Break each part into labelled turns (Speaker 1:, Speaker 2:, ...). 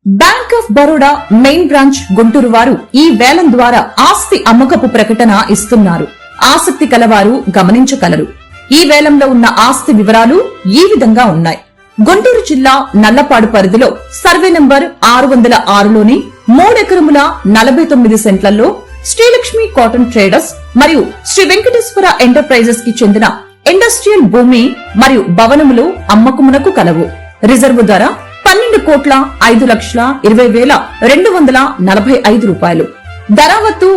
Speaker 1: Bank of Baroda main branch Guntur వారు ఈ వేలం ద్వారా ఆస్తి అమ్మకపు ప్రకటన ఇస్తున్నారు. ఆసక్తి కలవారు గమనించగలరు. ఈ వేలంలో ఉన్న ఆస్తి వివరాలు ఈ విధంగా ఉన్నాయి. గుంటూరు జిల్లా నల్లపాడు పరిధిలో సర్వే నంబర్ 606లోని 3 ఎకరముల 49 సెంట్లలో శ్రీలక్ష్మి కాటన్ ట్రేడర్స్ మరియు శ్రీ వెంకటేశ్వర ఎంటర్ప్రైజెస్ కి చెందిన ఇండస్ట్రియల్ భూమి మరియు భవనములు అమ్మకమునకు కలవు. రిజర్వు ధర 12,20,20,245 రూపాయలు. ధరావత్తు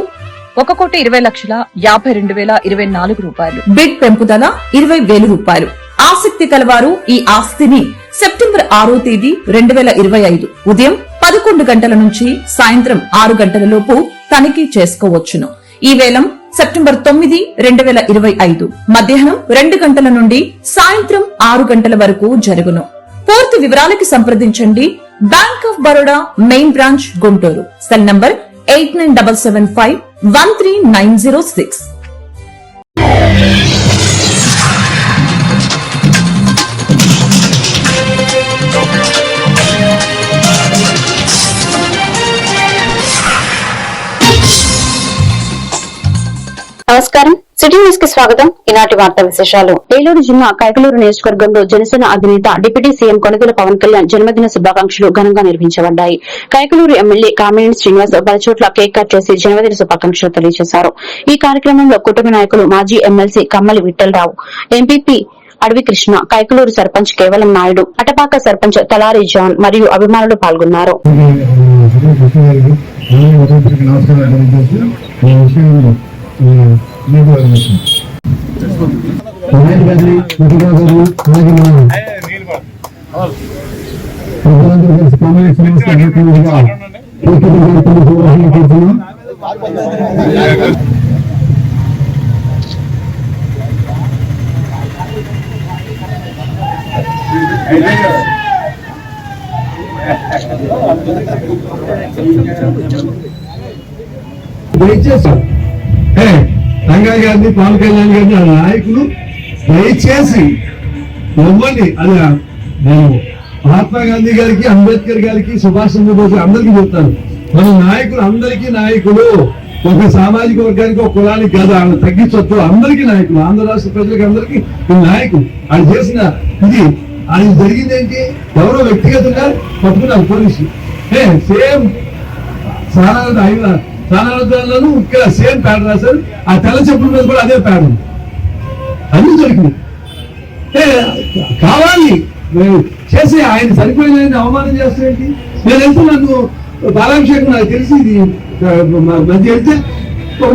Speaker 1: 1,20,52,024 రూపాయలు. బిడ్ పెంపుదల 20,000 రూపాయలు. ఆసక్తి కలవారు ఈ ఆస్తిని సెప్టెంబర్ 6వ తేదీ 2025 ఉదయం 11 గంటల నుంచి సాయంత్రం 6 గంటల లోపు తనిఖీ చేసుకోవచ్చును. ఈ వేలం సెప్టెంబర్ 9, 2025 మధ్యాహ్నం 2 గంటల నుండి సాయంత్రం 6 గంటల వరకు జరుగును. పూర్తి వివరాలకి సంప్రదించండి. Bank of Baroda main branch Guntur. Cell number 8977513906.
Speaker 2: నమస్కారం, సిటీ న్యూస్ కి స్వాగతం. ఈనాటి వార్తా విశేషాలు. ఏలూరు జిల్లా కైకలూరు నియోజకవర్గంలో జనసేన అధినేత డిప్యూటీ సీఎం కొణిదెల పవన్ కళ్యాణ్ జన్మదిన శుభాకాంక్షలు ఘనంగా నిర్వహించబడ్డాయి. కైకలూరు ఎమ్మెల్యే కామినేని శ్రీనివాస్ పలుచోట్ల కేక్ కట్ చేసి జన్మదిన శుభాకాంక్షలు తెలియజేశారు. ఈ కార్యక్రమంలో కుటుంబ నాయకులు మాజీ ఎమ్మెల్సీ కమ్మలి విఠలరావు, ఎంపీపీ అడవి కృష్ణ, కైకలూరు సర్పంచ్ కేవలం నాయుడు, అటపాక సర్పంచ్ తలారి జాన్ మరియు అభిమానులు పాల్గొన్నారు.
Speaker 3: రంగా గారిని, పవన్ కళ్యాణ్ గారిని, ఆ నాయకులు దయచేసి ఇవ్వండి. అది నేను మహాత్మా గాంధీ గారికి, అంబేద్కర్ గారికి, సుభాష్ చంద్రబోస్ అందరికీ చెప్తాను. మన నాయకులు అందరికీ నాయకులు. ఒక సామాజిక వర్గానికి, ఒక కులానికి కాదు, ఆయన తగ్గించొద్దు. అందరికీ నాయకులు, ఆంధ్ర రాష్ట్ర ప్రజలకి అందరికీ నాయకులు. ఆయన చేసిన ఇది ఆయన జరిగింది ఏంటి? ఎవరో వ్యక్తిగతంగా పట్టుకున్నారు పోలీసులు. సేమ్ సానాలను ఇక్కడ సేమ్ ప్యాడ్ రాశారు. ఆ తెల్ల చెప్పుల మీద కూడా అదే ప్యాడ్ ఉంది. అన్ని దొరికింది. కావాలి చేసి ఆయన సరిపోయిన అవమానం చేస్తాఏంటి? నేను వెళ్తే నన్ను బాలాభిషేకం నాకు తెలిసి ఇది మంచి వెళ్తే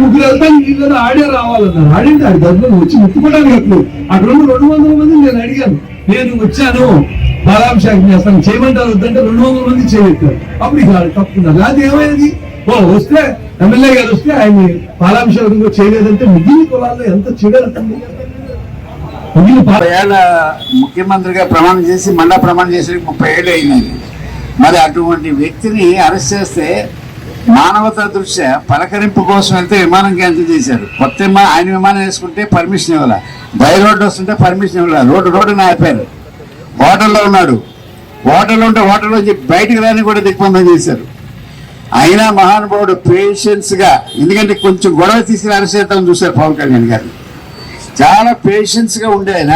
Speaker 3: ముగ్గురు వెళ్తాను, వీళ్ళు ఆడే రావాలన్నారు. ఆడింది ఆడి దగ్గర వచ్చి ముట్టుకోవడానికి అక్కడ 200 మంది నేను అడిగాను. నేను వచ్చాను బాలాభిషేకం చేస్తాను, చేయమంటారు వద్దంటే 200 మంది చేయెత్తారు. అప్పుడు ఇక తప్పుకున్నారు. అది ఏమైంది? వస్తే ఎమ్మెల్యే గారు వస్తే ఆయన్ని పాలాభిషేకం చేయలేదంటే మిగిలిన కులాల్లో ఎంత చెడవుతుంది.
Speaker 4: ముఖ్యమంత్రిగా ప్రమాణం చేసి మళ్ళా ప్రమాణం చేసి 30 ఏళ్ళు అయింది. మరి అటువంటి వ్యక్తిని అరెస్ట్ చేస్తే మానవతా దృష్ట్యా పలకరింపు కోసం వెళ్తే విమానం క్యాన్సిల్ చేశారు. కొత్త ఆయన విమానం వేసుకుంటే పర్మిషన్ ఇవ్వాల, బై రోడ్డు వస్తుంటే పర్మిషన్ ఇవ్వాల, రోడ్డుని ఆపారు. హోటల్లో ఉన్నాడు, హోటల్లో ఉంటే హోటల్లో బయటకు రాని కూడా దిగ్బంధం చేశారు. అయినా మహానుభావుడు పేషెన్స్ గా, ఎందుకంటే కొంచెం గొడవ తీసుకుని అరెస్ట్ చేద్దామని చూశారు పవన్ కళ్యాణ్ గారు. చాలా పేషెన్స్ గా ఉండే ఆయన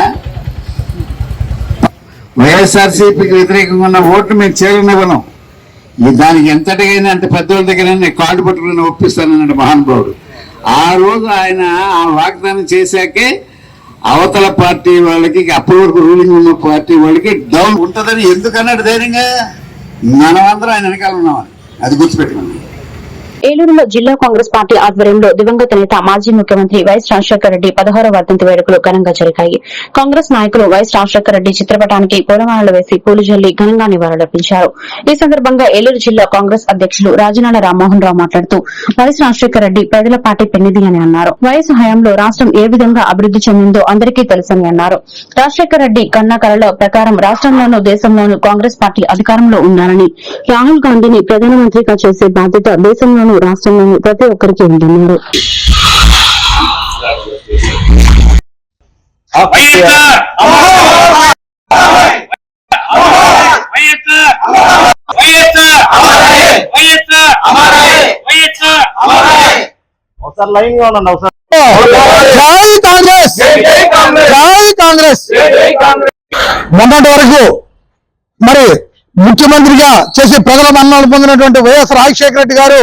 Speaker 4: వైఎస్ఆర్సీపీకి వ్యతిరేకంగా ఉన్న ఓట్లు మేము చేయనివ్వను, దానికి ఎంతటికైనా అంత పెద్దవాళ్ళ దగ్గర నేను కార్డు పట్టుకుని ఒప్పిస్తానన్నాడు మహానుభావుడు. ఆ రోజు ఆయన ఆ వాగ్దానం చేశాకే అవతల పార్టీ వాళ్ళకి, అప్పటి వరకు రూలింగ్ ఉన్న పార్టీ వాళ్ళకి డౌన్ ఉంటుందని ఎందుకన్నాడు ధైర్యంగా? మనమందరం ఆయన వెనకాల ఉన్నామని అది గుర్తుపెట్టుకున్నాం.
Speaker 2: ఏలూరులో జిల్లా కాంగ్రెస్ పార్టీ ఆధ్వర్యంలో దివంగత నేత మాజీ ముఖ్యమంత్రి వైఎస్ రాజశేఖర రెడ్డి 16వ వర్ధంతి వేడుకలు ఘనంగా జరిగాయి. కాంగ్రెస్ నాయకులు వైఎస్ రాజశేఖర రెడ్డి చిత్రపటానికి పూలమాలలు వేసి పూలు జల్లి ఘనంగా నివాళులర్పించారు. ఈ సందర్భంగా ఏలూరు జిల్లా కాంగ్రెస్ అధ్యకులు రాజనాల రామ్మోహన్ రావు మాట్లాడుతూ వైఎస్ రాజశేఖర రెడ్డి పేదల పార్టీ పెన్నిది అని అన్నారు. వయసు హయాంలో రాష్ట్రం ఏ విధంగా అభివృద్ది చెందిందో అందరికీ తెలుసని అన్నారు. రాజశేఖర రెడ్డి కన్న కలల ప్రకారం రాష్ట్రంలోనూ దేశంలోనూ కాంగ్రెస్ పార్టీ అధికారంలో ఉండాలని, రాహుల్ గాంధీని ప్రధానమంత్రిగా చేసే బాధ్యత దేశంలోనూ రాష్ట్రంలోనూ ప్రతి ఒక్కరికి ఉందన్నారు.
Speaker 5: ఒకసారి లైన్ గా ఉండండి. ఒకసారి
Speaker 6: జై కాంగ్రెస్, జై కాంగ్రెస్. మొన్నటి వరకు మరి ముఖ్యమంత్రిగా చేసి ప్రజల మన్ననలు పొందినటువంటి వైఎస్ రాజశేఖర రెడ్డి గారు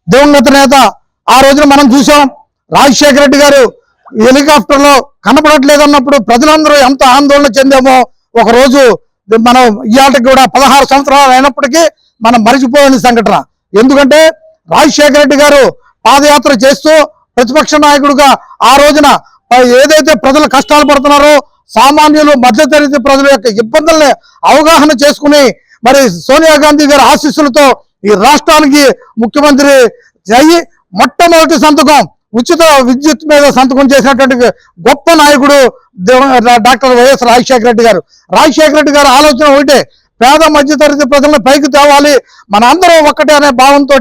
Speaker 6: దివంగత నేత. ఆ రోజున మనం చూసాం రాజశేఖర రెడ్డి గారు హెలికాప్టర్ లో కనపడట్లేదన్నప్పుడు ప్రజలందరూ ఎంత ఆందోళన చెందామో ఒక రోజు మనం ఇవాళకి కూడా 16 సంవత్సరాలు అయినప్పటికీ మనం మరిచిపోయిన సంఘటన. ఎందుకంటే రాజశేఖర రెడ్డి గారు పాదయాత్ర చేస్తూ ప్రతిపక్ష నాయకుడుగా ఆ రోజున ఏదైతే ప్రజలు కష్టాలు పడుతున్నారో సామాన్యులు మధ్యతరగతి ప్రజల యొక్క ఇబ్బందుల్ని అవగాహన చేసుకుని మరి సోనియా గాంధీ గారి ఆశీస్సులతో ఈ రాష్ట్రానికి ముఖ్యమంత్రి అయ్యి మొట్టమొదటి సంతకం ఉచిత విద్యుత్ మీద సంతకం చేసినటువంటి గొప్ప నాయకుడు డాక్టర్ వైఎస్ రాజశేఖర రెడ్డి గారు. రాజశేఖర రెడ్డి గారు ఆలోచన ఒకటే, పేద మధ్యతరగతి ప్రజలను పైకి తేవాలి, మన అందరూ ఒక్కటే అనే భావంతో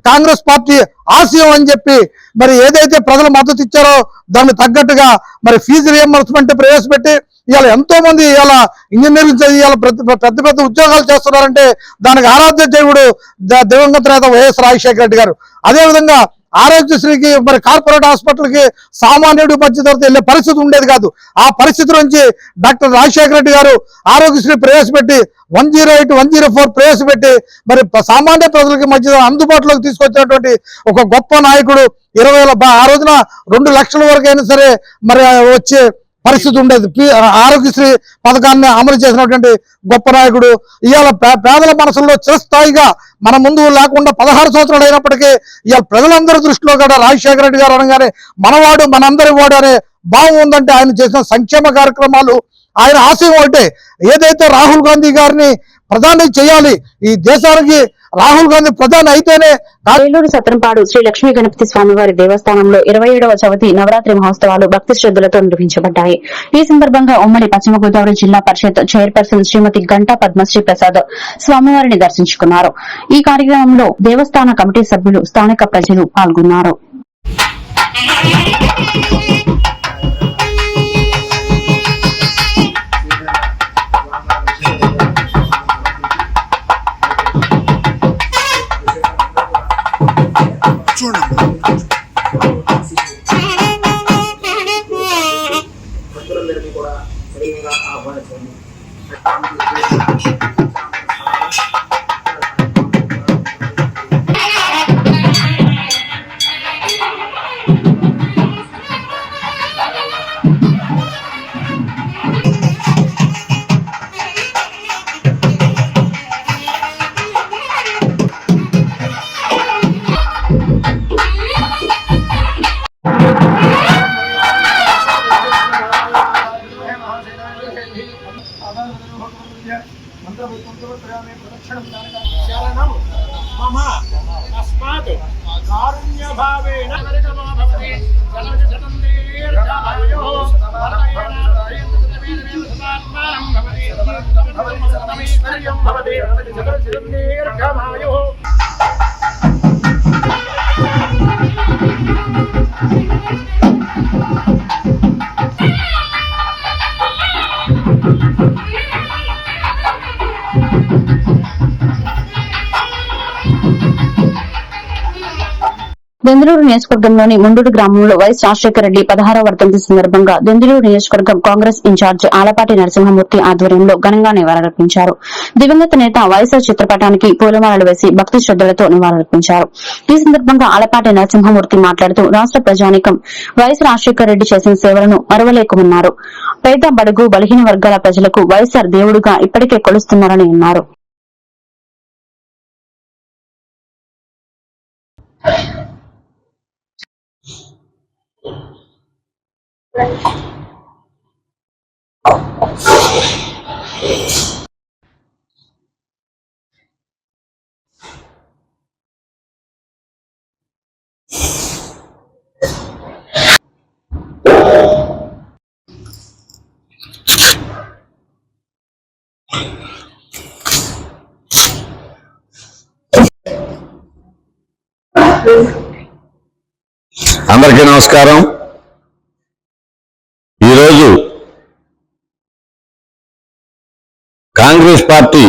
Speaker 6: కాంగ్రెస్ పార్టీ ఆశయం అని చెప్పి మరి ఏదైతే ప్రజలు మద్దతు ఇచ్చారో దాన్ని తగ్గట్టుగా మరి ఫీజు రియంబర్స్మెంట్ ప్రవేశపెట్టి ఇవాళ ఎంతో మంది ఇవాళ ఇంజనీరింగ్ చదివి ఇవాళ పెద్ద పెద్ద ఉద్యోగాలు చేస్తున్నారంటే దానికి ఆరాధ్య దేవుడు దివంగత నేత వైఎస్ రాజశేఖర రెడ్డి గారు. అదేవిధంగా ఆరోగ్యశ్రీకి మరి కార్పొరేట్ హాస్పిటల్కి సామాన్యుడి మధ్యతరగతి వెళ్ళే పరిస్థితి ఉండేది కాదు. ఆ పరిస్థితి నుంచి డాక్టర్ రాజశేఖర రెడ్డి గారు ఆరోగ్యశ్రీ ప్రవేశపెట్టి 108, 104 ప్రవేశపెట్టి మరి సామాన్య ప్రజలకి మధ్య అందుబాటులోకి తీసుకొచ్చినటువంటి ఒక గొప్ప నాయకుడు. ఆ రోజున 2 లక్షల వరకు అయినా సరే మరి వచ్చే పరిస్థితి ఉండేది. ఆరోగ్యశ్రీ పథకాన్ని అమలు చేసినటువంటి గొప్ప నాయకుడు. ఇవాళ పేదల మనసుల్లో చిరస్థాయిగా మన ముందు లేకుండా 16 సంవత్సరాలు అయినప్పటికీ ఇవాళ ప్రజలందరి దృష్టిలో కూడా రాజశేఖర రెడ్డి గారు అనగానే మనవాడు మనందరి వాడు అనే భావం ఉందంటే ఆయన చేసిన సంక్షేమ కార్యక్రమాలు, ఆయన ఆశయం ఒకటే, ఏదైతే రాహుల్ గాంధీ గారిని ప్రధాని చేయాలి ఈ దేశానికి, రాహుల్ గాంధీ ప్రధాని అయితేనే.
Speaker 2: ఏలూరు సత్రంపాడు శ్రీ లక్ష్మీ గణపతి స్వామివారి దేవస్థానంలో 27వ చవితి నవరాత్రి మహోత్సవాలు భక్తి శ్రద్ధలతో నిర్వహించబడ్డాయి. ఈ సందర్భంగా ఉమ్మడి పశ్చిమ గోదావరి జిల్లా పరిషత్ చైర్పర్సన్ శ్రీమతి గంటా పద్మశ్రీ ప్రసాద్ స్వామివారిని దర్శించుకున్నారు. ఈ కార్యక్రమంలో దేవస్థాన కమిటీ సభ్యులు, స్థానిక ప్రజలు పాల్గొన్నారు. దెందులూరు నియోజకవర్గంలోని ముండూరు గ్రామంలో వైఎస్ రాజశేఖర రెడ్డి 16వ వర్ధంతి సందర్భంగా దెందులూరు నియోజకవర్గం కాంగ్రెస్ ఇన్ఛార్జ్ ఆలపాటి నరసింహమూర్తి ఆధ్వర్యంలో ఘనంగా నివాళులర్పించారు. దివంగత నేత వైఎస్ఆర్ చిత్రపటానికి పూలమాలలు వేసి భక్తి శ్రద్దలతో నివాళులర్పించారు. ఈ సందర్భంగా ఆలపాటి నరసింహమూర్తి మాట్లాడుతూ రాష్ట ప్రజానీకం వైఎస్ రాజశేఖర రెడ్డి చేసిన సేవలను మరవలేకమన్నారు. పేద బడుగు బలహీన వర్గాల ప్రజలకు వైఎస్ఆర్ దేవుడుగా ఇప్పటికే కొలుస్తున్నారని అన్నారు.
Speaker 7: అందరికీ నమస్కారం. ఈరోజు కాంగ్రెస్ పార్టీ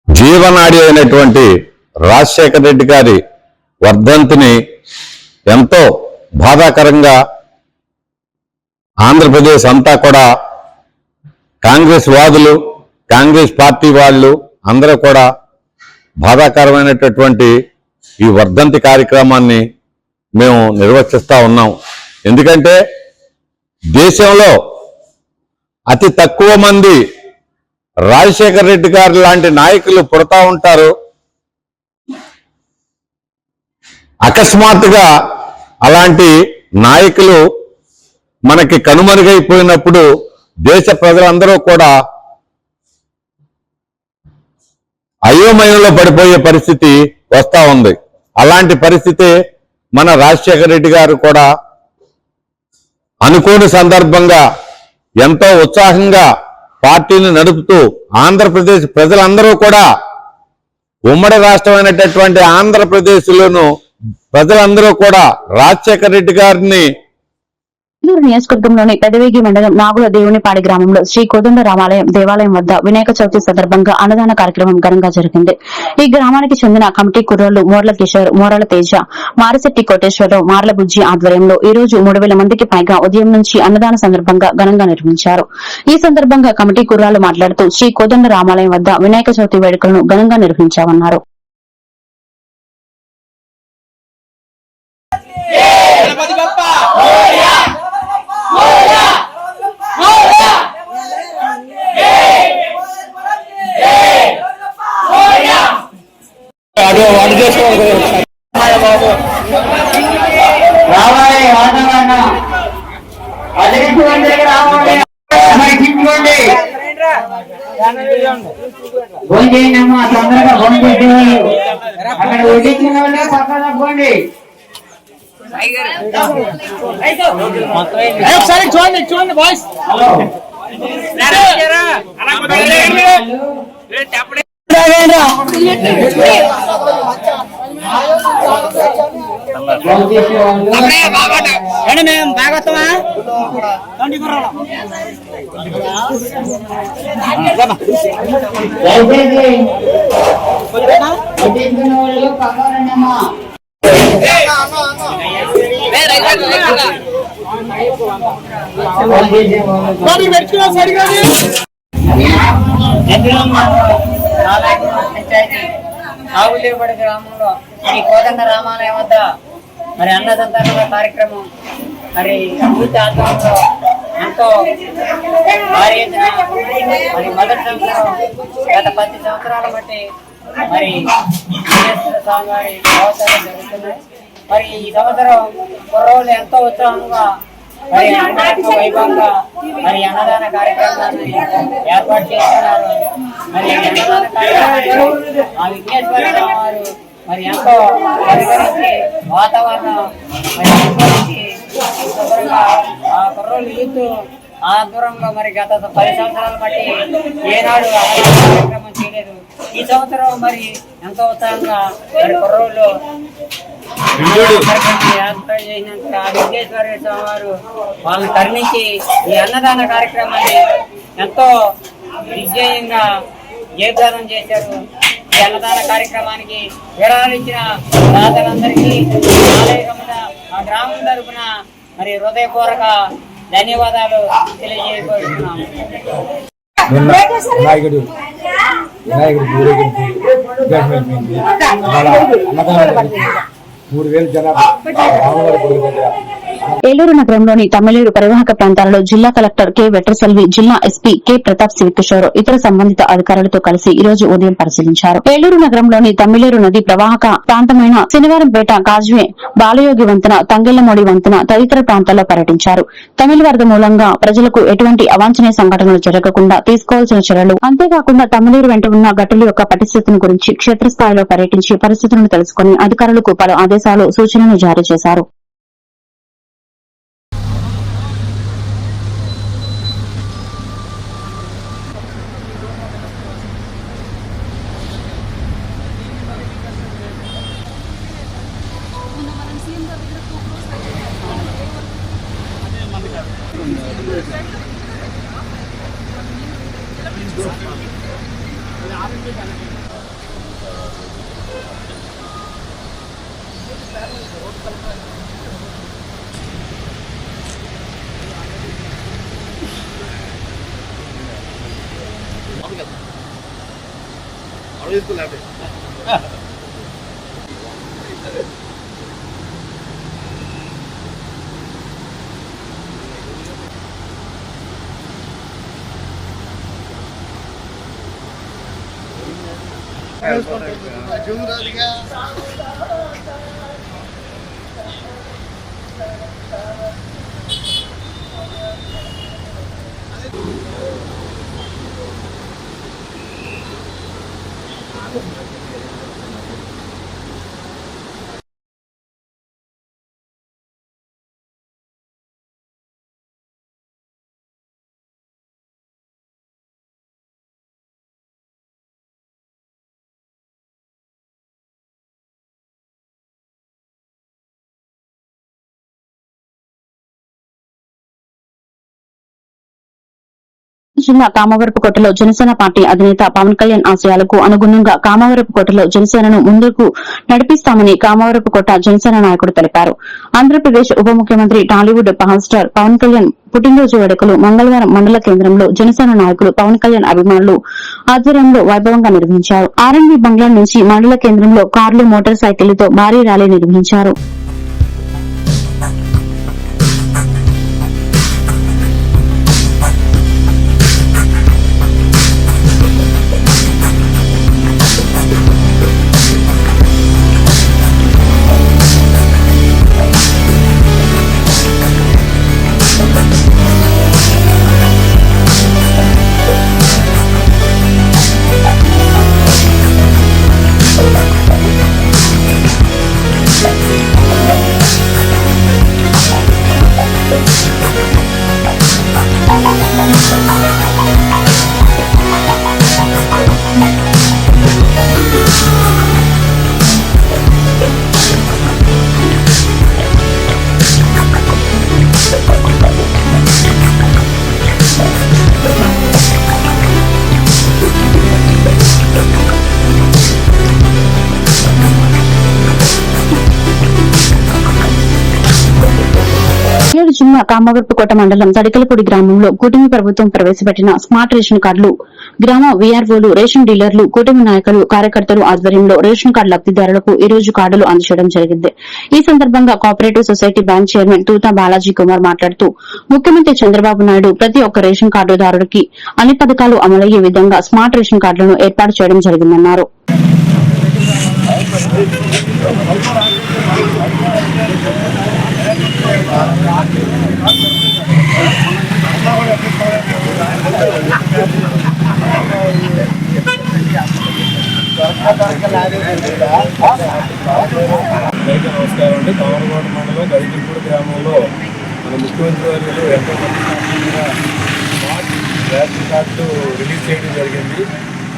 Speaker 7: జీవనాడి అయినటువంటి రాజశేఖర రెడ్డి గారి వర్ధంతిని ఎంతో బాధాకరంగా ఆంధ్రప్రదేశ్ అంతా కూడా కాంగ్రెస్ వాదులు, కాంగ్రెస్ పార్టీ వాళ్ళు అందరూ కూడా బాధాకరమైనటువంటి ఈ వర్ధంతి కార్యక్రమాన్ని మేము నిర్వహిస్తూ ఉన్నాం. ఎందుకంటే దేశంలో అతి తక్కువ మంది రాజశేఖర రెడ్డి గారు లాంటి నాయకులు పుడతా ఉంటారు. అకస్మాత్తుగా అలాంటి నాయకులు మనకి కనుమరుగైపోయినప్పుడు దేశ ప్రజలందరూ కూడా అయోమయంలో పడిపోయే పరిస్థితి వస్తా ఉంది. అలాంటి పరిస్థితి మన రాజశేఖర రెడ్డి గారు కూడా అనుకోని సందర్భంగా ఎంతో ఉత్సాహంగా పార్టీని నడుపుతూ ఆంధ్రప్రదేశ్ ప్రజలందరూ కూడా ఉమ్మడి రాష్ట్రమైనటువంటి ఆంధ్రప్రదేశ్లోను ప్రజలందరూ కూడా రాజశేఖర రెడ్డి గారిని
Speaker 2: ఏలూరు నియోజకవర్గంలోని పెదవేగి మండలం నాగుల దేవునిపాడి గ్రామంలో శ్రీ కోదండ రామాలయం దేవాలయం వద్ద వినాయక చవితి సందర్భంగా అన్నదాన కార్యక్రమం ఘనంగా జరిగింది. ఈ గ్రామానికి చెందిన కమిటీ కుర్రోళ్లు మోర్ల కిషోర్, మోరల తేజ, మారిశెట్టి కోటేశ్వరరావు, మార్ల బుజ్జి ఆధ్వర్యంలో ఈ రోజు 3,000 మందికి పైగా ఉదయం నుంచి అన్నదాన సందర్భంగా ఘనంగా నిర్వహించారు. ఈ సందర్భంగా కమిటీ కుర్రాళ్లు మాట్లాడుతూ శ్రీ కోదండ రామాలయం వద్ద వినాయక చవితి వేడుకలను ఘనంగా నిర్వహించామన్నారు.
Speaker 5: భోజనమ్మా తొందరగా భోజనం అక్కడ వడ్డించిన వాళ్ళు పక్కన పోండి.
Speaker 6: ఒకసారి చూడండి చూడండి బాయ్స్.
Speaker 5: మేము బాగోతామా వడ్డించిన వాళ్ళు పక్కనమ్మా. ఆవులేపడి గ్రామంలో ఈ కోదండ రామాలయం వద్ద మరి అన్నసంతరణ కార్యక్రమం మరి అభివృద్ధి ఆధ్వర్యంలో ఎంతో భారీ ఎత్తున మరి మొదటి సంవత్సరం గత 10 సంవత్సరాల బట్టి మరి స్వామి వారి అవసరాలు జరుగుతున్నాయి. మరి ఈ సంవత్సరం కుర్రోళ్ళు ఎంతో ఉత్సాహంగా మరి అంగరంగ వైభవంగా మరి అన్నదాన కార్యక్రమాన్ని ఏర్పాటు చేస్తున్నారు. మరి అన్నదాన కార్యక్రమాన్ని ఆ విఘ్నేశ్వర స్వామి వారు మరి ఎంతో పరిగణించి వాతావరణం మరి అనుభవించి శుభ్రంగా ఆ కుర్రోళ్ళు యూత్ ఆధ్వర్యంలో మరి గత 10 సంవత్సరాల బట్టి ఏనాడు అన్నదాన కార్యక్రమం చేయలేదు. ఈ సంవత్సరం మరి ఎంతో ఉత్సాహంగా మరి కుర్రోళ్ళు ఏర్పాటు చేసినంత విఘ్నేశ్వర స్వామి వారు వాళ్ళని కరుణించి ఈ అన్నదాన కార్యక్రమాన్ని ఎంతో విజయంగా జయప్రదం చేశారు. ఈ అన్నదాన కార్యక్రమానికి విరాళించిన దాతలందరికీ ఆ గ్రామం తరపున మరి హృదయపూర్వక ధన్యవాదాలు తెలియజేయబోతున్నాము.
Speaker 6: వినాయకుడు ఊరేగింపు జన్మైంది. 3,000 జనాభా రామవారి గుడి దగ్గర.
Speaker 2: ఏలూరు నగరంలోని తమిళేరు పరివాహక ప్రాంతాలలో జిల్లా కలెక్టర్ కె వెట్రసెల్వి, జిల్లా ఎస్పీ కె ప్రతాప్ శివకిషోర్ ఇతర సంబంధిత అధికారులతో కలిసి ఈ రోజు ఉదయం పరిశీలించారు. ఏలూరు నగరంలోని తమిళేరు నది ప్రవాహక ప్రాంతమైన శనివారంపేట, కాజ్వే, బాలయోగి వంతెన, తంగెళ్లమూడి వంతెన తదితర ప్రాంతాల్లో పర్యటించారు. తమిళ వరద మూలంగా ప్రజలకు ఎటువంటి అవాంఛనీయ సంఘటనలు జరగకుండా తీసుకోవాల్సిన చర్యలు, అంతేకాకుండా తమిళేరు వెంట ఉన్న గట్టుల యొక్క పరిస్థితిని గురించి క్షేత్రస్థాయిలో పర్యటించి పరిస్థితులను తెలుసుకుని అధికారులకు పలు ఆదేశాలు, సూచనలు జారీ చేశారు. జిల్లా కామవరపుకోటలో జనసేన పార్టీ అధినేత పవన్ కళ్యాణ్ ఆశయాలకు అనుగుణంగా కామవరపుకోటలో జనసేనను ముందుకు నడిపిస్తామని కామవరపుకోట జనసేన నాయకుడు తెలిపారు. ఆంధ్రప్రదేశ్ ఉప ముఖ్యమంత్రి టాలీవుడ్ పవర్ స్టార్ పవన్ కళ్యాణ్ పుట్టినరోజు వేడుకలు మంగళవారం మండల కేంద్రంలో జనసేన నాయకులు పవన్ కళ్యాణ్ అభిమానులు ఆధ్వర్యంలో వైభవంగా నిర్వహించారు. ఆర్ఎన్బి బంగ్లా నుంచి మండల కేంద్రంలో కార్లు మోటార్ సైకిళ్లతో భారీ ర్యాలీ నిర్వహించారు. జిల్లా కామవరపుకోట మండలం తడికలపూడి గ్రామంలో కూటమి ప్రభుత్వం ప్రవేశపెట్టిన స్మార్ట్ రేషన్ కార్డులు గ్రామ వీఆర్ఓలు రేషన్ డీలర్లు కూటమి నాయకులు కార్యకర్తలు ఆధ్వర్యంలో రేషన్ కార్డు లబ్దిదారులకు ఈ రోజు కార్డులు అందజేయడం జరిగింది. ఈ సందర్భంగా cooperative society bank chairman Tutha Balaji Kumar మాట్లాడుతూ ముఖ్యమంత్రి చంద్రబాబు నాయుడు ప్రతి ఒక్క రేషన్ కార్డుదారుడికి అన్ని పథకాలు అమలయ్యే విధంగా స్మార్ట్ రేషన్ కార్డులను ఏర్పాటు చేయడం జరిగిందన్నారు.
Speaker 8: నమస్కారం అండి. కామరకోట మండలం గడికిపూడి గ్రామంలో మన ముఖ్యమంత్రి వర్యులు ఎంతో స్మార్ట్ రేషన్ కార్డు రిలీజ్ చేయడం జరిగింది.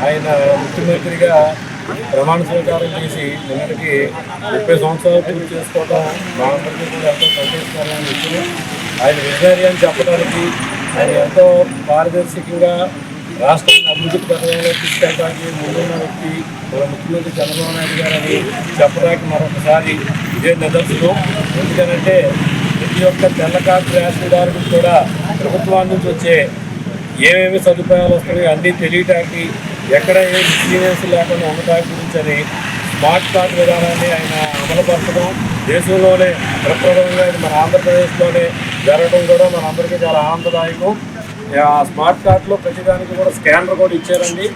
Speaker 8: ఆయన ముఖ్యమంత్రిగా ప్రమాణ స్వీకారం చేసి నిన్నటికి 30 సంవత్సరాలు పూర్తి చేసుకోవడం మా అందరికీ కూడా ఎంతో సంతోషకరమైన విషయం. ఆయన విజనరీ అని చెప్పడానికి, ఆయన ఎంతో పారదర్శకంగా రాష్ట్రాన్ని అభివృద్ధి పథకంలో తీసుకెళ్ళడానికి ముందున్న వ్యక్తి మన ముఖ్యమంత్రి చంద్రబాబు నాయుడు గారు అని చెప్పడానికి మరొకసారి ఇదే నిదర్శనం. ఎందుకనంటే ప్రతి ఒక్క తెల్ల కార్డు రేషన్దారుడికి కూడా ప్రభుత్వం నుంచి వచ్చే ఏమేమి సదుపాయాలు వస్తున్నాయి అన్నీ తెలియటానికి, ఎక్కడ ఏ ఎక్స్పీరియన్స్ లేకుండా ఉండటానికి గురించి అని స్మార్ట్ కార్డు విధానాన్ని ఆయన అమలుపరచడం దేశంలోనే ప్రప్రథమంగా మన ఆంధ్రప్రదేశ్లోనే జరగడం కూడా మన అందరికీ చాలా ఆనందదాయకం. ఆ స్మార్ట్ కార్డులో ప్రతిదానికి కూడా స్కానర్ కూడా ఇచ్చారండి.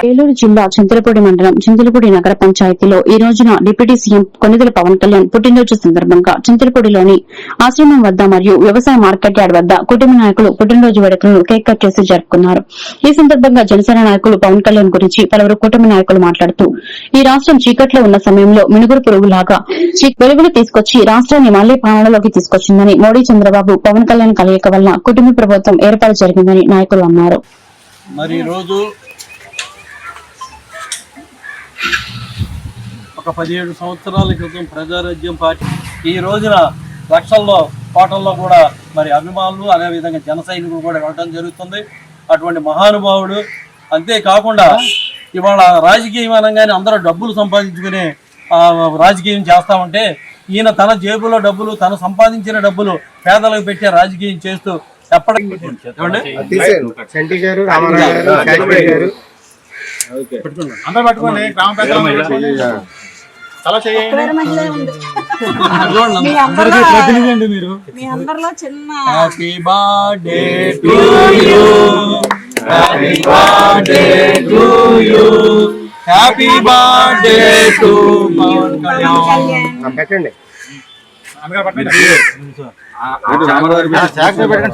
Speaker 2: ఏలూరు జిల్లా చింతలపూడి మండలం చింతలపూడి నగర పంచాయతీలో ఈ రోజున డిప్యూటీ సీఎం కొణిదెల పవన్ కళ్యాణ్ పుట్టినరోజు సందర్భంగా చింతలపూడిలోని ఆశ్రమం వద్ద మరియు వ్యవసాయ మార్కెట్ యార్డ్ వద్ద కుటుంబ నాయకులు పుట్టినరోజు వేడుకలను కేక్ కట్ చేసి జరుపుకున్నారు. ఈ సందర్భంగా జనసేన నాయకులు పవన్ కళ్యాణ్ గురించి పలువురు కుటుంబ నాయకులు మాట్లాడుతూ ఈ రాష్ట్రం చీకట్లో ఉన్న సమయంలో మినుగురు పురుగులాగా వెలుగులు తీసుకొచ్చి రాష్ట్రాన్ని మళ్లీ పాలనలోకి తీసుకొచ్చిందని, మోడీ చంద్రబాబు పవన్ కళ్యాణ్ కలయిక వల్ల కుటుంబ ప్రభుత్వం ఏర్పాటు జరిగిందని నాయకులు అన్నారు.
Speaker 9: మరి ఈరోజు ఒక 17 సంవత్సరాల క్రితం ప్రజారాజ్యం పార్టీ ఈ రోజున లక్షల్లో కోటల్లో కూడా మరి అభిమానులు అదేవిధంగా జన సైనికులు కూడా వెళ్ళడం జరుగుతుంది. అటువంటి మహానుభావుడు. అంతేకాకుండా ఇవాళ రాజకీయం అనగానే అందరూ డబ్బులు సంపాదించుకునే రాజకీయం చేస్తా ఉంటే ఈయన తన జేబులో డబ్బులు, తను సంపాదించిన డబ్బులు పేదలకు పెట్టే రాజకీయం చేస్తూ ఎప్పటికీ
Speaker 8: అందరూ పట్టుకోండి, గ్రామ పెద్దలు చాలా చేయండి.
Speaker 9: Happy birthday to you, happy birthday to you, happy birthday to Pawan Kalyan.
Speaker 8: పెట్టండి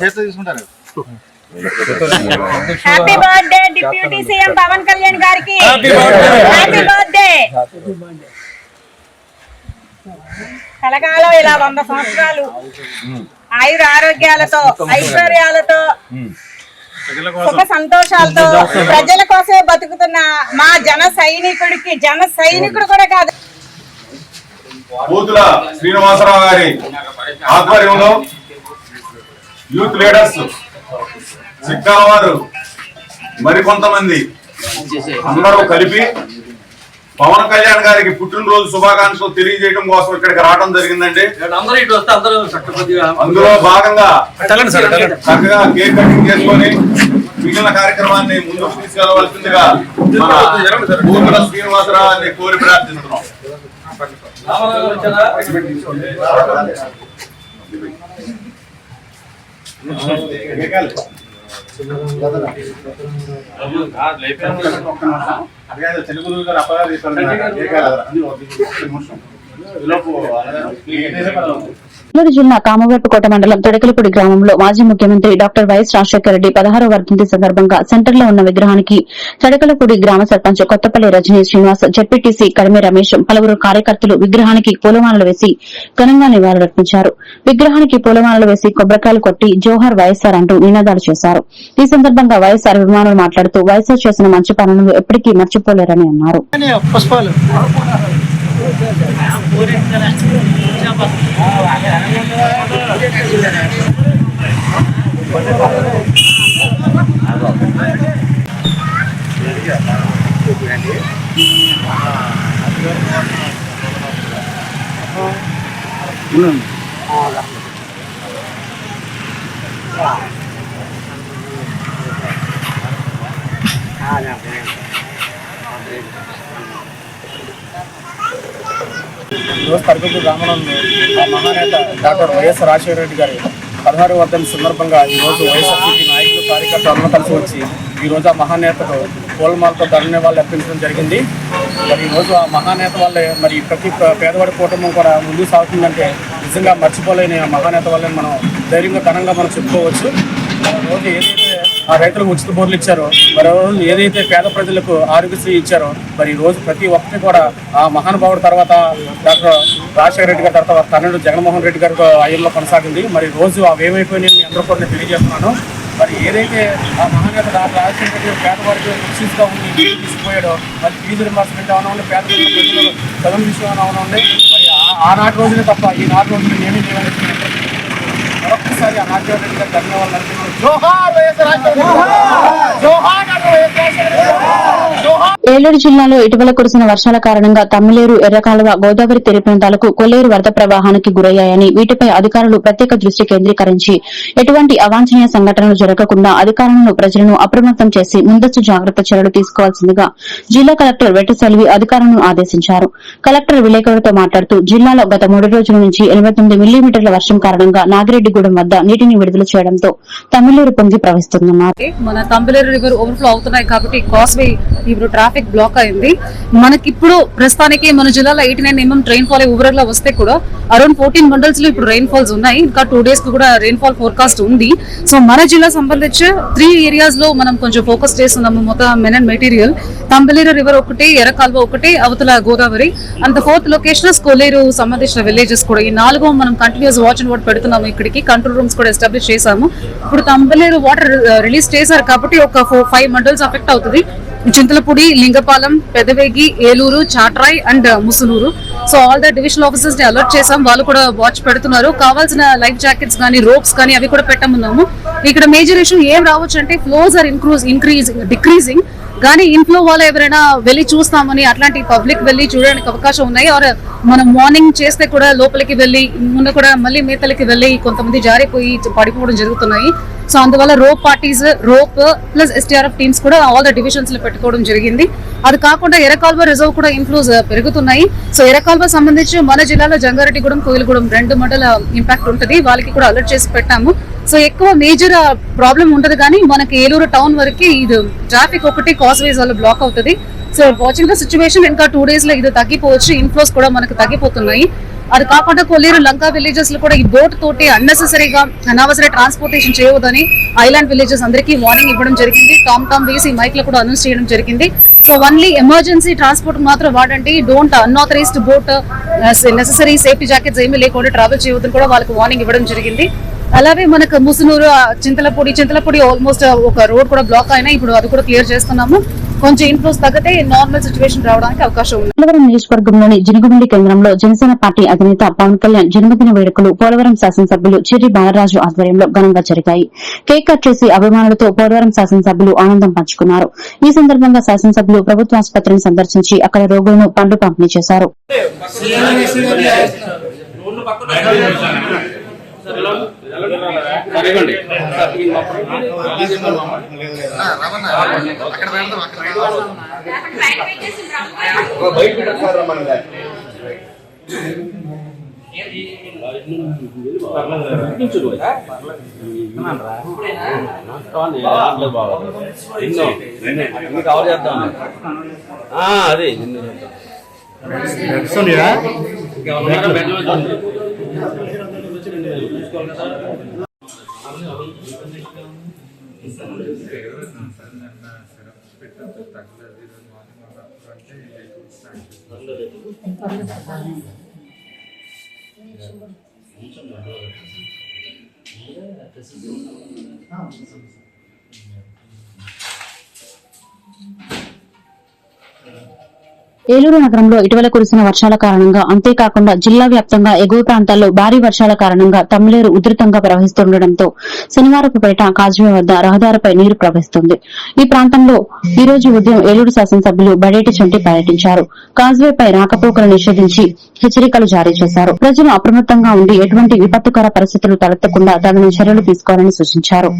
Speaker 8: చేతితో తీసుకుంటారు.
Speaker 10: Happy birthday deputy CM Pawan Kalyan గారికి. Happy birthday. కలకాలం ఇలా 100 సంవత్సరాలు ఆయుర ఆరోగ్యాలతో, ఐశ్వర్యాలతో, సుఖ సంతోషాలతో ప్రజల కోసమే బతుకుతున్న మా జన సైనికుడు కూడా కాదు,
Speaker 11: బూతుల శ్రీనివాసరావు గారి ఆధ్వర్యంలో యూత్ లీడర్స్, చిక్కాల వారు, మరికొంతమంది అందరూ కలిపి పవన్ కళ్యాణ్ గారికి పుట్టినరోజు శుభాకాంక్షలు తెలియజేయడం కోసం ఇక్కడికి రావడం జరిగిందండి. అందులో భాగంగా చక్కగా కేక్ కటింగ్ చేసుకొని మిగిలిన కార్యక్రమాన్ని ముందుకు తీసుకెళ్లవలసిందిగా మన బూతుల శ్రీనివాసరావు గారిని కోరి ప్రార్థిస్తున్నాం.
Speaker 2: నెల్లూరు జిల్లా కామవరపుకోట మండలం తొడకలపూడి గ్రామంలో మాజీ ముఖ్యమంత్రి డాక్టర్ వైఎస్ రాజశేఖర రెడ్డి 16వ వర్ధంతి సందర్భంగా సెంటర్లో ఉన్న విగ్రహానికి తొడకలపూడి గ్రామ సర్పంచ్ కొత్తపల్లి రజనీ శ్రీనివాస్, జెడ్పీటీసీ కడిమే రమేష్, పలువురు కార్యకర్తలు విగ్రహానికి పూలమాలలు వేసి ఘనంగా నివాళులర్పించారు. విగ్రహానికి పూలమాలలు వేసి కొబ్బరికాయలు కొట్టి జోహార్ వైఎస్ఆర్ అంటూ నినాదాలు చేశారు. ఈ సందర్భంగా వైఎస్ఆర్ అభిమానులు మాట్లాడుతూ వైఎస్ఆర్ చేసిన మంచి పనులను ఎప్పటికీ మర్చిపోలేరని అన్నారు.
Speaker 8: ఈరోజు తరగతి గ్రామంలో మహానేత డాక్టర్ వైఎస్ రాజశేఖర రెడ్డి గారి 16వ వర్ధంతి సందర్భంగా ఈరోజు వైఎస్ఆర్సీపీ నాయకులు, కార్యకర్తలు కలిసి వచ్చి ఈరోజు ఆ మహానేతకు పూలమాలతో ధన్యవాదాలు అర్పించడం జరిగింది. మరి ఈరోజు ఆ మహానేత వల్లే మరి ప్రతి పేదవాడి కుటుంబం కూడా ముందుకు సాగుతుందంటే నిజంగా మర్చిపోలేని ఆ మహానేత వల్లే మనం ధైర్యంగా ఘనంగా మనం చెప్పుకోవచ్చు. రోజు ఏదైతే ఆ రైతులకు ఉచిత బోర్లు ఇచ్చారో, మరి రోజు ఏదైతే పేద ప్రజలకు ఆరోగ్యశ్రీ ఇచ్చారో, మరి ఈ రోజు ప్రతి ఒక్కటి కూడా ఆ మహానుభావుడు తర్వాత డాక్టర్ రాజశేఖర రెడ్డి గారి తర్వాత తండ్రి జగన్మోహన్ రెడ్డి గారి ఆయనలో కొనసాగింది. మరి రోజు అవి ఏమైపోయినాయి మీ అందరూ కూడా నేను తెలియజేస్తున్నాను. మరి ఏదైతే ఆ మహానేత డాక్టర్ రాజశేఖర రెడ్డి పేదవాడికి ఉచితంగా ఉండి తీసుకుపోయాడో, మరి ఫీజు రింబర్స్మెంట్ అవునండి, పేద ప్రజలు చదువు విషయం అవునండి, మరి ఆనాటి రోజునే తప్ప ఈనాటి రోజులు ఏమీ లేవని మరొకసారి ఆ రాజశేఖర రెడ్డి గారి ధన్యవాదాలు అర్పిస్తున్నాను. జోహార్ వైఎస్ రాజశేఖర రెడ్డి, జోహార్ డాక్టర్ వైఎస్ రాజశేఖర రెడ్డి, జోహార్. ఏలూరు జిల్లాలో ఇటీవల కురిసిన వర్షాల కారణంగా తమ్మిలేరు, ఎర్రకాలువ, గోదావరి తీర ప్రాంతాలకు కొల్లేరు వరద ప్రవాహానికి గురయ్యాయని, వీటిపై అధికారులు ప్రత్యేక దృష్టి కేంద్రీకరించి ఎటువంటి అవాంఛనీయ సంఘటనలు జరగకుండా అధికారులను, ప్రజలను అప్రమత్తం చేసి ముందస్తు జాగ్రత్త చర్యలు తీసుకోవాల్సిందిగా జిల్లా కలెక్టర్ వెట్టిసెల్వి అధికారులను ఆదేశించారు. కలెక్టర్ విలేకరులతో మాట్లాడుతూ జిల్లాలో గత 3 రోజుల నుంచి 89 మిల్లీమీటర్ల వర్షం కారణంగా నాగిరెడ్డిగూడెం వద్ద నీటిని విడుదల చేయడంతో తమ్మిలేరు పొంగి ప్రవహిస్తుందన్నారు.
Speaker 12: మన తమ్మిలేరు రివర్ ఓవర్ఫ్లో అవుతున్నాయి కాబట్టి కాస్వే ఇప్పుడు ట్రాఫిక్ బ్లాక్ అయింది. మనకి ఇప్పుడు ప్రస్తుతానికి మన జిల్లాలో 89 mm రెయిన్ ఫాల్ ఊబర్లో వస్తే కూడా అరౌండ్ 14 మండల్స్ లో ఇప్పుడు రెయిన్ ఫాల్స్ ఉన్నాయి. ఇంకా 2 days కు కూడా రెయిన్ ఫాల్ ఫోర్కాస్ట్ ఉంది. సో మన జిల్లా సంబంధించి 3 areas లో మనం కొంచెం ఫోకస్ చేస్తున్నాము. మొత్తం men and material Tammileru river ఒకటి, ఎర్రకాల్వ ఒకటి, అవతల గోదావరి అండ్ 4th లొకేషన్ కొల్లేరు సంబంధించిన విలేజెస్ కూడా. ఈ 4 మనం కంటిన్యూస్ వాచ్ అండ్ వాట్ పెడుతున్నాము. ఇక్కడికి కంట్రోల్ రూమ్స్ కూడా ఎస్టాబ్లిష్ చేశాము. ఇప్పుడు తమ్మిలేరు వాటర్ రిలీజ్ చేశారు కాబట్టి ఒక 4-5 మండల్స్ అఫెక్ట్ అవుతుంది. Chintalapudi, Lingapalem, Pedavegi, Eluru, Chatrai and Musunuru. So all the divisional officers ని అలర్ట్ చేసాం. వాళ్ళు కూడా వాచ్ పెడుతున్నారు. కావాల్సిన లైఫ్ జాకెట్స్ కానీ, రోప్స్ కానీ అవి కూడా పెట్టమన్నాము. ఇక్కడ మేజర్ ఇష్యూ ఏం రావచ్చు అంటే ఫ్లోస్ ఆర్ డిక్రీజింగ్. కానీ ఇంట్లో వాళ్ళు ఎవరైనా వెళ్ళి చూస్తామని అట్లాంటి పబ్లిక్ వెళ్ళి చూడడానికి అవకాశం ఉన్నాయి. ఆర్ మనం మార్నింగ్ చేస్తే కూడా లోపలికి వెళ్ళి ముందు కూడా మళ్ళీ మేతలకి వెళ్ళి కొంతమంది జారిపోయి పడిపోవడం జరుగుతున్నాయి. సో అందువల్ల రోప్ ప్లస్ STRF టీమ్స్ కూడా ఆల్ ద డివిజన్స్ లో పెట్టుకోవడం జరిగింది. అది కాకుండా ఎర్రకాల్వ రిజర్వ్ కూడా ఇన్ఫ్లోస్ పెరుగుతున్నాయి. సో ఎర్రకాల్వ సంబంధించి మన జిల్లాలో జంగారెడ్డిగూడెం, కోయిలగూడెం 2 మండల ఇంపాక్ట్ ఉంటుంది. వాళ్ళకి కూడా అలర్ట్ చేసి పెట్టాము. సో ఎక్కువ మేజర్ ప్రాబ్లం ఉండదు, కానీ మనకి ఏలూరు టౌన్ వరకు ఇది ట్రాఫిక్ ఒకటి కాస్వేస్ వల్ల బ్లాక్ అవుతుంది. సో వాచింగ్ ద సిచ్యువేషన్ ఇంకా 2 days లో ఇది తగ్గిపోవచ్చు. ఇన్ఫ్లోస్ కూడా మనకు తగ్గిపోతున్నాయి. అది కాకుండా కొల్లేరు, లంకా విలేజెస్ లో కూడా ఈ బోట్ తోటి అన్నెసెసరీగా అనవసర ట్రాన్స్పోర్టేషన్ చేయవద్దని ఐలాండ్ విలేజెస్ అందరికీ వార్నింగ్ ఇవ్వడం జరిగింది. టామ్ వేసి మైక్ లో కూడా అనౌన్స్ చేయడం జరిగింది. సో ఓన్లీ ఎమర్జెన్సీ ట్రాన్స్పోర్ట్ మాత్రం వాడండి. Don't unauthorised boat, necessary safety jackets ఏమీ లేకుండా ట్రావెల్ చేయవద్దని కూడా వాళ్ళకి వార్నింగ్ ఇవ్వడం జరిగింది. అలాగే మనకు ముసునూరు, చింతలపూడి ఆల్మోస్ట్ ఒక రోడ్ కూడా బ్లాక్ అయినా ఇప్పుడు అది కూడా క్లియర్ చేస్తున్నాము. కొంచెం ఇన్ఫ్లోస్ తగ్గితే నార్మల్ సిచ్యువేషన్ రావడానికి అవకాశం ఉంది.
Speaker 2: పోలవరం నియోజకవర్గంలోని జినుగుమిల్లి కేంద్రంలో జనసేన పార్టీ అధినేత పవన్ కళ్యాణ్ జన్మదిన వేడుకలు పోలవరం శాసనసభ్యులు చిర్రి బాలరాజు ఆధ్వర్యంలో ఘనంగా జరిగాయి. కేక్ కట్ చేసి అభిమానులతో పోలవరం శాసనసభ్యులు ఆనందం పంచుకున్నారు. ఈ సందర్భంగా శాసనసభ్యులు ప్రభుత్వ ఆసుపత్రిని సందర్శించి అక్కడ రోగులను పండ్లు పంపిణీ చేశారు.
Speaker 13: అదే
Speaker 2: ఏలూరు నగరంలో ఇటీవల కురిసిన వర్షాల కారణంగా, అంతేకాకుండా జిల్లా వ్యాప్తంగా ఎగువ ప్రాంతాల్లో భారీ వర్షాల కారణంగా తమ్మిలేరు ఉధృతంగా ప్రవహిస్తుండటంతో శనివారపుపేట కాజ్వే వద్ద రహదారిపై నీరు ప్రవహిస్తుంది. ఈ ప్రాంతంలో ఈ రోజు ఉదయం ఏలూరు శాసనసభ్యులు బడేటి చంటి పర్యటించారు. కాజ్వేపై రాకపోకలు నిషేధించి హెచ్చరికలు జారీ చేశారు. ప్రజలు అప్రమత్తంగా ఉండి ఎటువంటి విపత్తుకర పరిస్థితులు తలెత్తకుండా తగిన చర్యలు తీసుకోవాలని సూచించారు.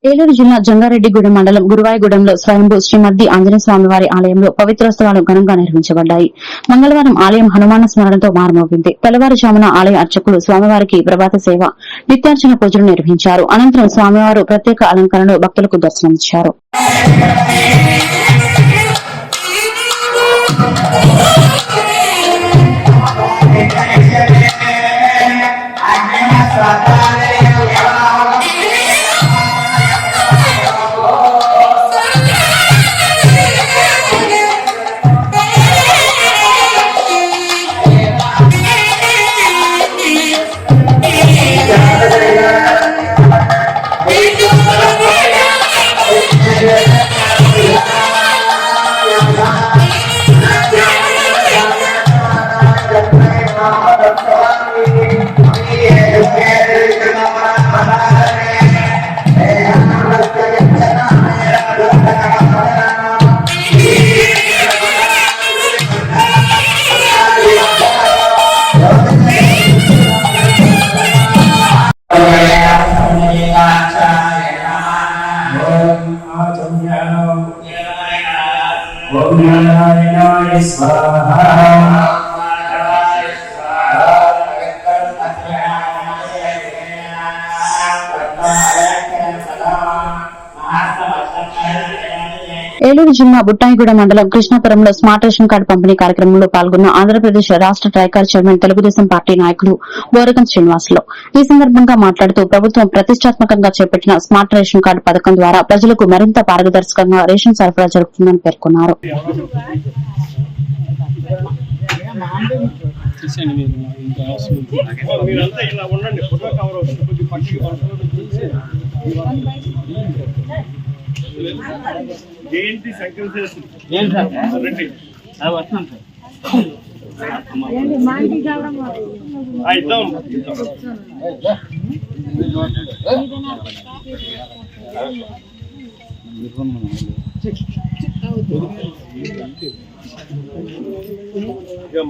Speaker 2: ఏలూరు జిల్లా జంగారెడ్డిగూడెం మండలం గురువాయగూడెంలో స్వయంభూ శ్రీ మద్ది ఆంజనేయ స్వామివారి ఆలయంలో పవిత్రోత్సవాలు ఘనంగా నిర్వహించబడ్డాయి. మంగళవారం ఆలయం హనుమాన స్మరణతో మారుమోగింది. తెల్లవారుజామున ఆలయ అర్చకులు స్వామివారికి ప్రభాత సేవ, నిత్యార్చన పూజలు నిర్వహించారు. అనంతరం స్వామివారు ప్రత్యేక అలంకరణలో భక్తులకు దర్శనమిచ్చారు. ఏలూరు జిల్లా బుట్టాయిగూడ మండలం కృష్ణాపురంలో స్మార్ట్ రేషన్ కార్డు పంపిణీ కార్యక్రమంలో పాల్గొన్న ఆంధ్రప్రదేశ్ రాష్ట ట్రైకార్ చైర్మన్ తెలుగుదేశం పార్టీ నాయకులు బోరగం శ్రీనివాసులు ఈ సందర్భంగా మాట్లాడుతూ ప్రభుత్వం ప్రతిష్టాత్మకంగా చేపట్టిన స్మార్ట్ రేషన్ కార్డు పథకం ద్వారా ప్రజలకు మరింత పారదర్శకంగా రేషన్ సరఫరా జరుగుతుందని పేర్కొన్నారు.
Speaker 8: జయంతి సంకల్పం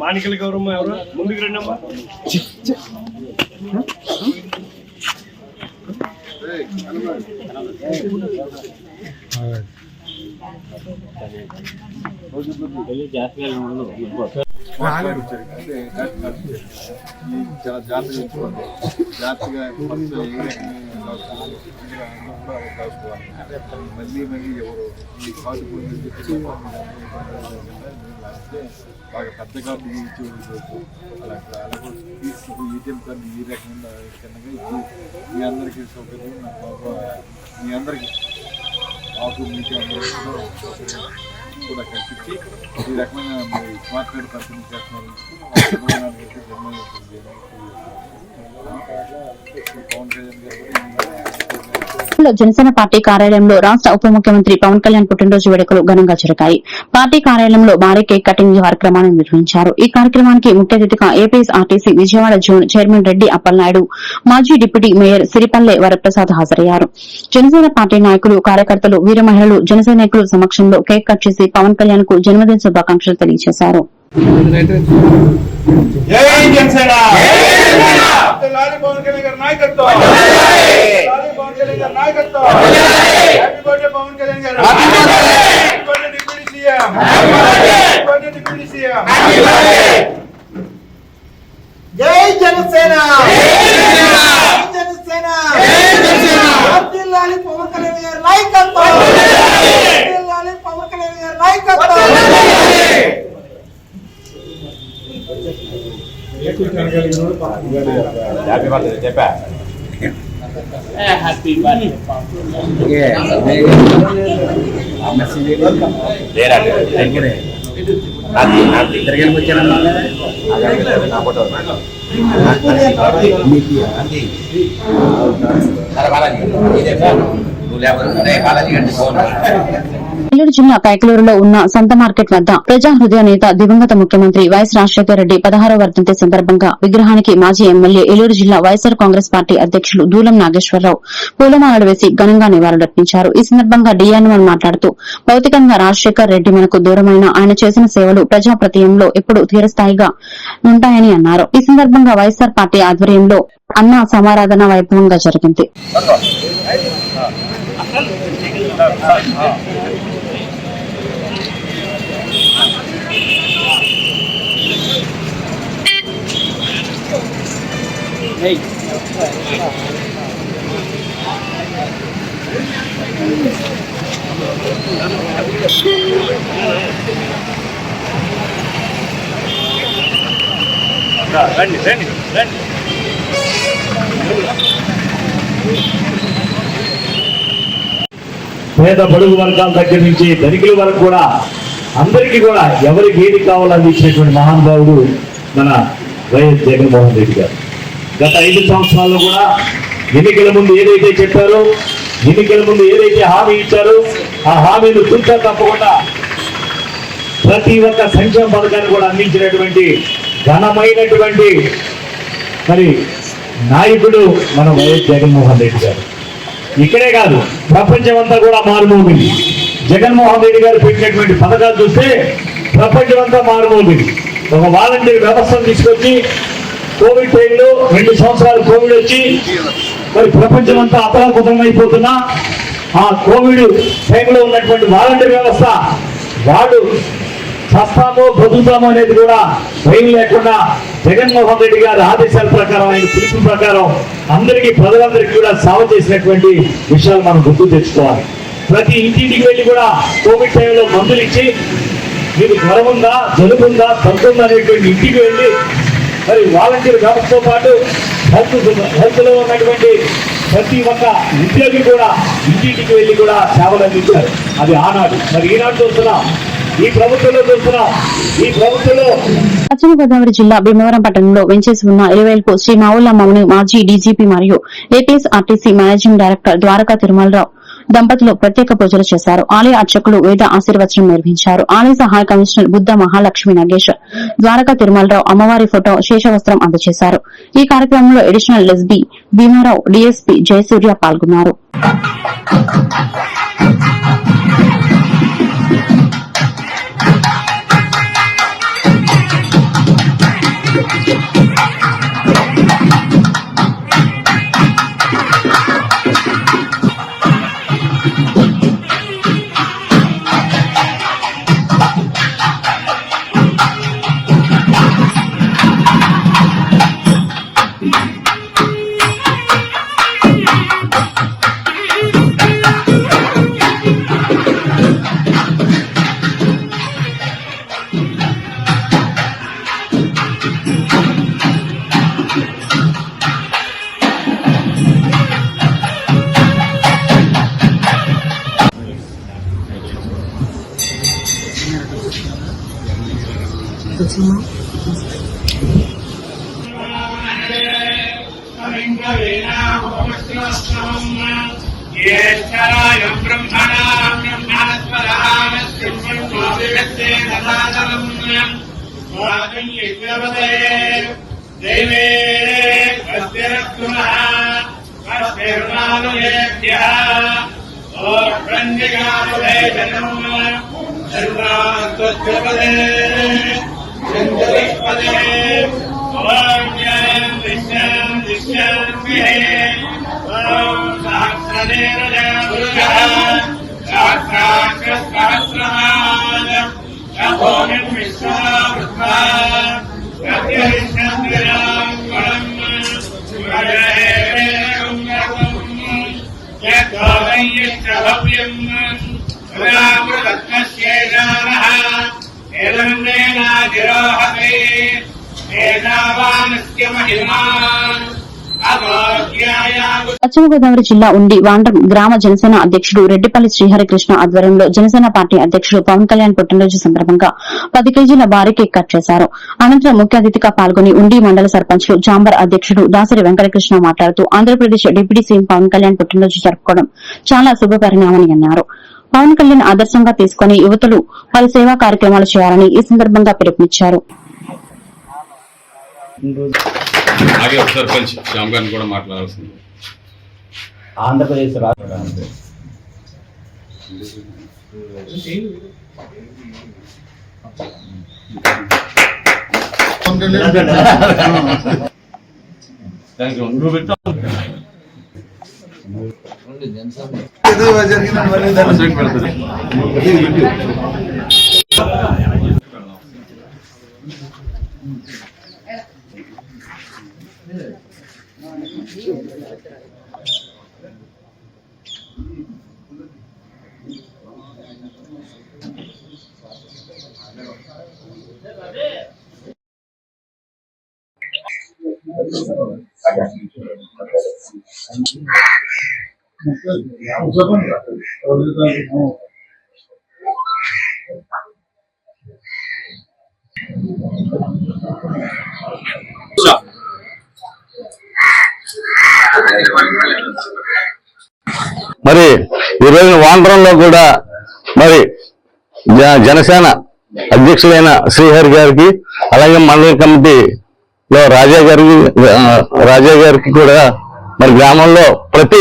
Speaker 8: మాణికల గౌరమ్మ ఎవరు ముందుకు రండమ్మా.
Speaker 11: చాలా జాగ్రత్తగా ఉంచుకోండి. జాగ్రత్తగా మళ్ళీ ఎవరు ఈ కార్డు బాగా పెద్ద కార్డు ఇచ్చేవాళ్ళు అలా తీసుకు ఏటీఎం కార్డు ఈ రకంగా కిందగా మీ అందరికీ సౌకర్యం మీ అందరికీ ఆకు మీకు అందరికీ కూడా కల్పించి ఈ రకమైన స్మార్ట్ కార్డు పంపిణీ చేస్తున్నారు. పవన్ కళ్యాణ్ గారు
Speaker 2: జనసేన పార్టీ కార్యాలయంలో రాష్ట ఉప ముఖ్యమంత్రి పవన్ కళ్యాణ్ పుట్టినరోజు వేడుకలు ఘనంగా జరిగాయి. పార్టీ కార్యాలయంలో భారీ కేక్ కటింగ్ కార్యక్రమాన్ని నిర్వహించారు. ఈ కార్యక్రమానికి ముఖ్య అతిథిగా APSRTC Vijayawada zone chairman Reddy Appalanaidu, మాజీ డిప్యూటీ మేయర్ సిరిపల్లె వరప్రసాద్ హాజరయ్యారు. జనసేన పార్టీ నాయకులు, కార్యకర్తలు, వీర మహిళలు జనసైనికుల సమక్షంలో కేక్ కట్ చేసి పవన్ కళ్యాణ్ కు జన్మదిన శుభాకాంక్షలు తెలియజేశారు.
Speaker 11: పవన్ కళ్యాణ్ గారి నాయకత్వం, పవన్ కళ్యాణ్ గారి నాయకత్వం, హ్యాపీ బర్త్డే పవన్ కళ్యాణ్ గారు, happy birthday deputy CM, happy birthday deputy CM. జై జనసేన, జై జనసేన, వర్ధిల్లాలి పవన్ కళ్యాణ్ గారి నాయకత్వం, వర్ధిల్లాలి పవన్ కళ్యాణ్ గారి నాయకత్వం. హ్యాపీ బర్త్డే చెప్పా. హ్యాపీ బర్త్డే ఇద్దరికి వచ్చాను
Speaker 2: నెల్లూరు జిల్లా కైకలూరులో ఉన్న సంత మార్కెట్ వద్ద ప్రజా హృదయ నేత దివంగత ముఖ్యమంత్రి వైఎస్ రాజశేఖర రెడ్డి 16వ వర్ధంతి సందర్భంగా విగ్రహానికి మాజీ ఎమ్మెల్యే ఏలూరు జిల్లా వైఎస్సార్ కాంగ్రెస్ పార్టీ అధ్యకులు దూలం నాగేశ్వరరావు పూలమాలలు వేసి ఘనంగా నివాళులర్పించారు. ఈ సందర్భంగా డిఎన్ఎం మాట్లాడుతూ భౌతికంగా రాజశేఖర రెడ్డి మనకు దూరమైన ఆయన చేసిన సేవలు ప్రజాప్రతియంలో ఎప్పుడూ తీరస్థాయిగా ఉంటాయని అన్నారు. ఈ సందర్భంగా వైఎస్సార్ పార్టీ ఆధ్వర్యంలో అన్న సమారాధన వైభవంగా జరిగింది.
Speaker 8: రండి రండి రండి. పేద బడుగు వర్గాల దగ్గర నుంచి ధనికుల వరకు కూడా అందరికీ కూడా ఎవరికి ఏది కావాలని ఇచ్చినటువంటి మహానుభావుడు మన వైఎస్ జగన్మోహన్ రెడ్డి గారు. గత 5 సంవత్సరాల్లో కూడా ఎన్నికల ముందు ఏదైతే చెప్పారో, ఎన్నికల ముందు ఏదైతే హామీ ఇచ్చారో ఆ హామీలు తూచా తప్పకుండా ప్రతి ఒక్క సంక్షేమ పథకాన్ని కూడా అందించినటువంటి ఘనమైనటువంటి మరి నాయకుడు మన వైఎస్ జగన్మోహన్ రెడ్డి గారు. ఇక్కడే కాదు, ప్రపంచం అంతా కూడా మారుమోగింది. జగన్మోహన్ రెడ్డి గారు పెట్టినటువంటి పథకాలు చూస్తే ప్రపంచం అంతా మారుమోగింది. ఒక వాలంటీర్ వ్యవస్థను తీసుకొచ్చి కోవిడ్ టైంలో 2 సంవత్సరాలు కోవిడ్ వచ్చి మరి ప్రపంచం అంతా అతలాకుతలం అయిపోతున్నా ఆ కోవిడ్ టైంలో ఉన్నటువంటి వాలంటీర్ వ్యవస్థ
Speaker 13: వాళ్ళు చస్తామో బతుకుతామో అనేది కూడా భయం లేకుండా జగన్మోహన్ రెడ్డి గారి ఆదేశాల ప్రకారం, ఆయన పిలుపు ప్రకారం అందరికీ ప్రజలందరికీ కూడా సేవ చేసినటువంటి విషయాలు మనం గుర్తు తెచ్చుకోవాలి. ప్రతి ఇంటింటికి వెళ్ళి కూడా కోవిడ్ టైంలో మందులు ఇచ్చి మీకు జ్వరం ఉందా, జలుబు ఉందా, దగ్గు ఉందా అనేటువంటి ఇంటికి వెళ్ళి మరి వాలంటీర్ వ్యవస్థతో పాటు హెల్త్ లో ఉన్నటువంటి ప్రతి ఒక్క ఉద్యోగి కూడా ఇంటింటికి వెళ్ళి కూడా సేవలు అందించారు. అది ఆనాడు. మరి ఈనాడు చూస్తున్నాం, ఈ ప్రభుత్వంలో చూస్తున్నాం. ఈ ప్రభుత్వంలో
Speaker 2: పశ్చిమ గోదావరి జిల్లా భీమవరం పట్టణంలో వెంచేసి ఉన్న ఇరువేల్పు శ్రీ మావులమ్మని మాజీ డీజీపీ మరియు APSRTC managing director Dwaraka Tirumala Rao దంపతులు ప్రత్యేక పూజలు చేశారు. ఆలయ అర్చకులు వేద ఆశీర్వచనం నిర్వహించారు. ఆలయ సహాయ కమిషనర్ బుద్ధ మహాలక్ష్మి నగేష్ ద్వారకా తిరుమలరావు అమ్మవారి ఫోటో శేషవస్త్రం అందజేశారు. ఈ కార్యక్రమంలో additional SB Bhima Rao, DSP Jayasurya పాల్గొన్నారు. పశ్చిమ గోదావరి జిల్లా ఉండి వాండ్రం గ్రామ జనసేన అధ్యక్షుడు రెడ్డిపల్లి శ్రీహరికృష్ణ ఆధ్వర్యంలో జనసేన పార్టీ అధ్యక్షుడు పవన్ కళ్యాణ్ పుట్టినరోజు సందర్భంగా 10 కేజీల భారీ కేక్ కట్ చేశారు. అనంతరం ముఖ్య అతిథిగా పాల్గొని ఉండి మండల సర్పంచ్లు జాంబర్ అధ్యక్షుడు దాసరి వెంకటకృష్ణ మాట్లాడుతూ ఆంధ్రప్రదేశ్ డిప్యూటీ సీఎం పవన్ కళ్యాణ్ పుట్టినరోజు జరుపుకోవడం చాలా శుభపరిణామని అన్నారు. పవన్ కళ్యాణ్ ఆదర్శంగా తీసుకుని యువతులు పలు సేవా కార్యక్రమాలు చేయాలని ఈ సందర్భంగా పిలుపునిచ్చారు.
Speaker 14: ఆంధ్రప్రదేశ్
Speaker 7: మరి ఈరోజు వాండ్రంలో కూడా మరి జనసేన అధ్యక్షులైన శ్రీహరి గారికి అలాగే మండల కమిటీలో రాజా గారికి కూడా మరి గ్రామంలో ప్రతి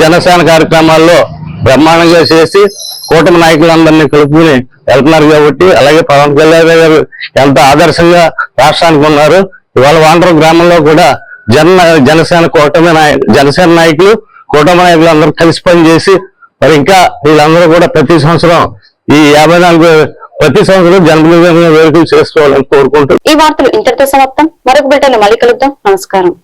Speaker 7: జనసేన కార్యక్రమాల్లో బ్రహ్మాండంగా చేసి కూటమి నాయకులందరినీ కలుపుకుని వెళ్తున్నారు కాబట్టి, అలాగే పవన్ కళ్యాణ్ గారు ఎంత ఆదర్శంగా రాష్ట్రానికి ఉన్నారు. ఇవాళ వాండ్రం గ్రామంలో కూడా జనసేన నాయకులు కూటమి నాయకులు అందరూ కలిసి పనిచేసి మరి ఇంకా వీళ్ళందరూ కూడా ప్రతి సంవత్సరం ఈ 54 ప్రతి సంవత్సరం జన్మదిన వేడుకలు చేసుకోవాలని కోరుకుంటూ
Speaker 2: ఈ వార్తలు ఇంతటితో సమాప్తం. మరొక బిడ్డలు మళ్ళీ కలుద్దాం. నమస్కారం.